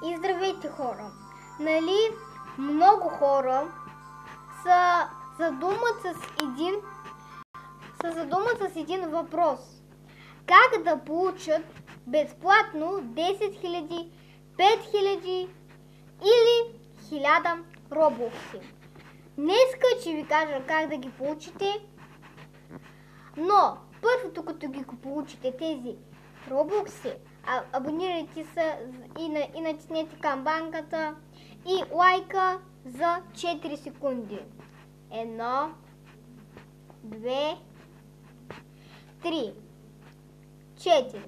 И здравейте, хора! Нали много хора са задумат с един въпрос. Как да получат безплатно 10 000, 5000 или 1000 робокси? Днеска ще ви кажа как да ги получите, но първото, като ги получите тези робокси, абонирайте се и натиснете камбанката и лайка за 4 секунди. 1, 2, 3, 4.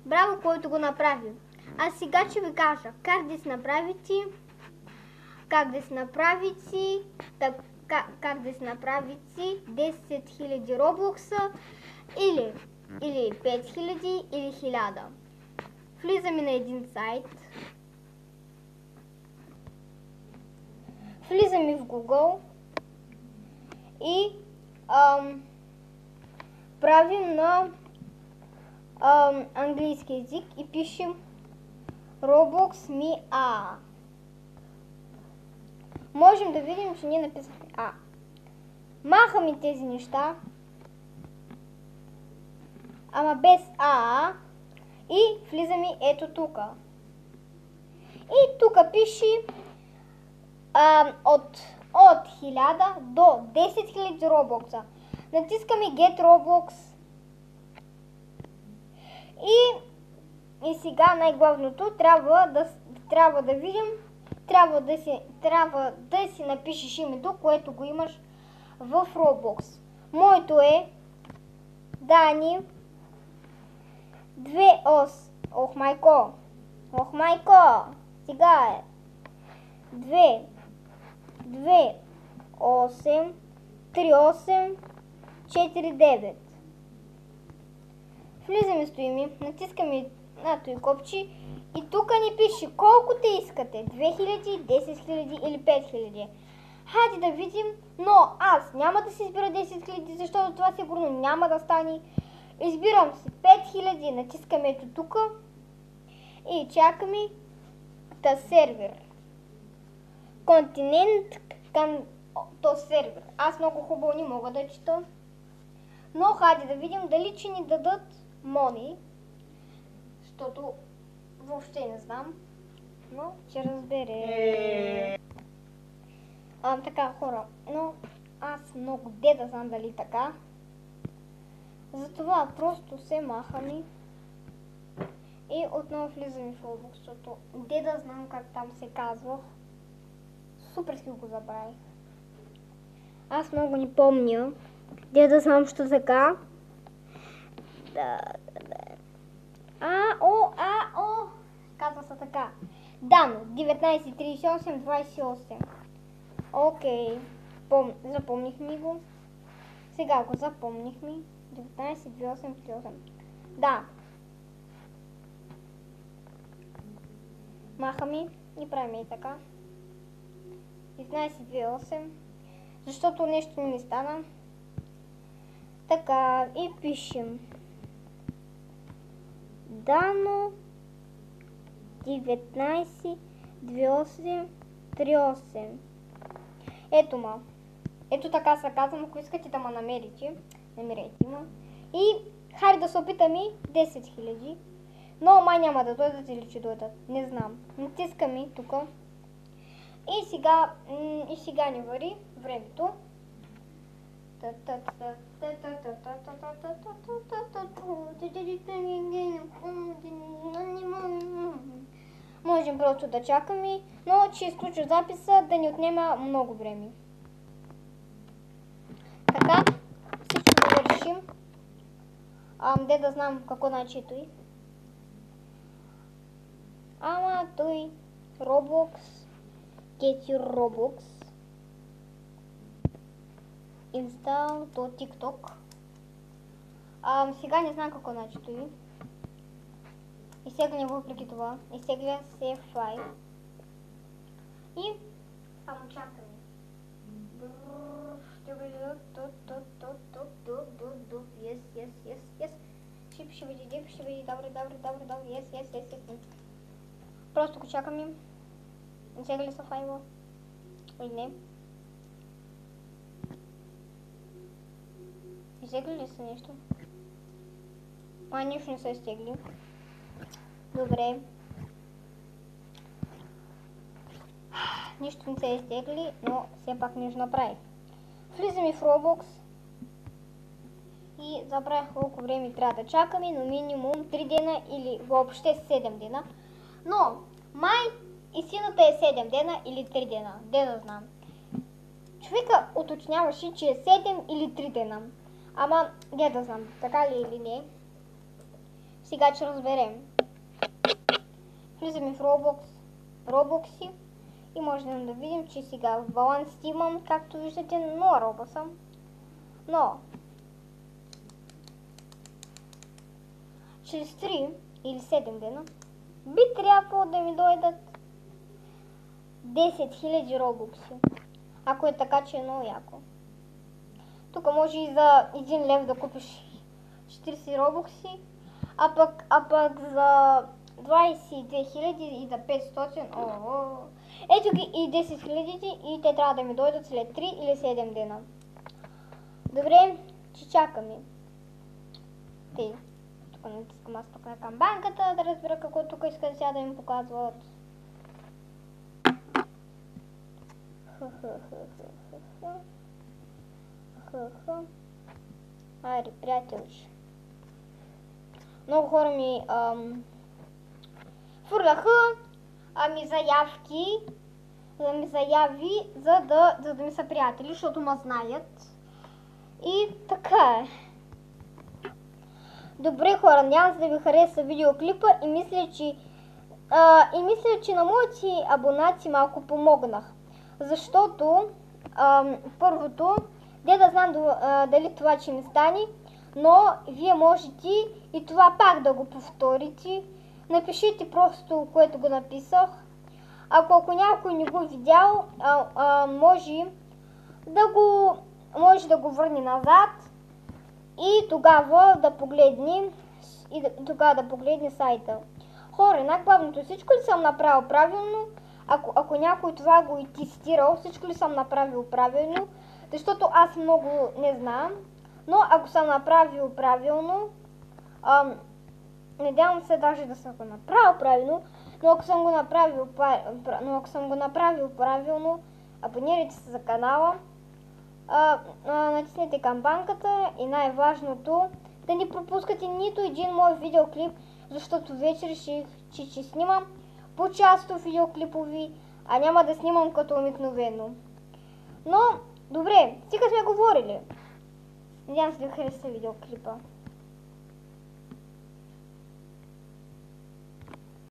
Браво, който го направи. А сега ще ви кажа как да си направите 10 000 робокса или 5000 или 1000. Влизаме на един сайт. Влизаме в Google и правим на английски език и пишем RoboxMeA. Можем да видим, че ние написахме А. Махаме тези неща, ама без А, и влизаме ето тук. И тук пише от 1000 до 10 000 робокса. Натискаме Get Roblox. И сега най-главното трябва да видим, трябва да си напишеш името, което го имаш в Roblox. Моето е Дани 2 Ох майко, сега е 2 8 3 8 4 9. Влизаме, стоим, натискаме на този копче и тук ни пише колко те искате. 2000, 10 000 или 5000. Хайде да видим, но аз няма да си избера 10 000, защото това сигурно няма да стане. Избирам си 5000, натискаме ето тук и чакаме да сервер. Континент към то сервер. Аз много хубаво не мога да чета, но хайде да видим дали че ни дадат мони, защото въобще не знам, но ще разбере. Така, хора, но аз много да знам дали така. Затова просто се махаме и отново влизаме в Roblox, защото да знам как там се казва. Супер си го забравих. Аз много не помня. Да знам, що така. Казва се така. Дано, 193828. Окей. Запомнихме го. Сега го запомнихме. 192838. Да. Махаме и правим и така. 1928. Защото нещо не ми стана. Така, и пишем Дано 192838. Ето ма. Ето така се казвам, ако искате да ме намерите. Намерете ма. И хайде да се опитаме 10 000. Но май няма да дойдат или че дойдат. Не знам. Натискаме тук. И сега ни вари времето. Можем просто да чакаме, но ще изключа записа да ни отнема много време. Така, всичко да решим. Да знам какво значи той. Ама той Roblox, Get Your Roblox. Install до TikTok. Сега не знам какво значи това. Изтегля въпреки това. Изтегля Save File. И само чакаме. Yes. Ще види, добре. Yes. Просто го чакаме. Изтегли ли са файла? Или не? Изтегли ли са нещо? Нищо не са изтегли. Добре. Нищо не са изтегли, но все пак нещо направих. Влизаме в Roblox и забравих колко време трябва да чакаме, но минимум 3 дена или въобще 7 дена. Но май истината е 7 дена или 3 дена, де да знам. Човека уточняваше, че е 7 или 3 дена. Ама, де да знам, така ли или не. Сега ще разберем. Влизаме в Roblox и можем да видим, че сега в баланс имам, както виждате, 0 робоса. Но чрез 3 или 7 дена би трябвало да ми дойдат 10 000 робокси. Ако е така, че е много яко. Тук може и за 1 лев да купиш 40 робокси, а пък за 22 000 и за 500, ето ги и 10 000 и те трябва да ми дойдат след 3 или 7 дена. Добре, че чакаме. Тук натискам аз пък на камбанката, да разбера какво тук искат сега да ми показват. Айде, приятелче. Много хора ми фърляха заяви, за да ми са приятели, защото ме знаят. И така е. Добре хора, надявам се да ви хареса видеоклипа и мисля, че на моите абонати малко помогнах. Защото първото, да знам дали това ще ми стане, но вие можете и това пак да го повторите. Напишите просто, което го написах. Ако някой не го видял, може да го върне назад и тогава да погледне сайта. Хора, най-главното, всичко ли съм направил правилно? Ако някой това го е тестирал, всичко ли съм направил правилно? Защото аз много не знам. Но ако съм направил правилно, надявам се даже да съм го направил правилно, но ако съм го направил правилно, абонирайте се за канала, натиснете камбанката и най-важното, да не пропускате нито един мой видеоклип, защото вече реших, че снимам по част видеоклипови, а няма да снимам като обикновено. Но, добре, сега сме говорили. Надявам се да ви хареса видеоклипа.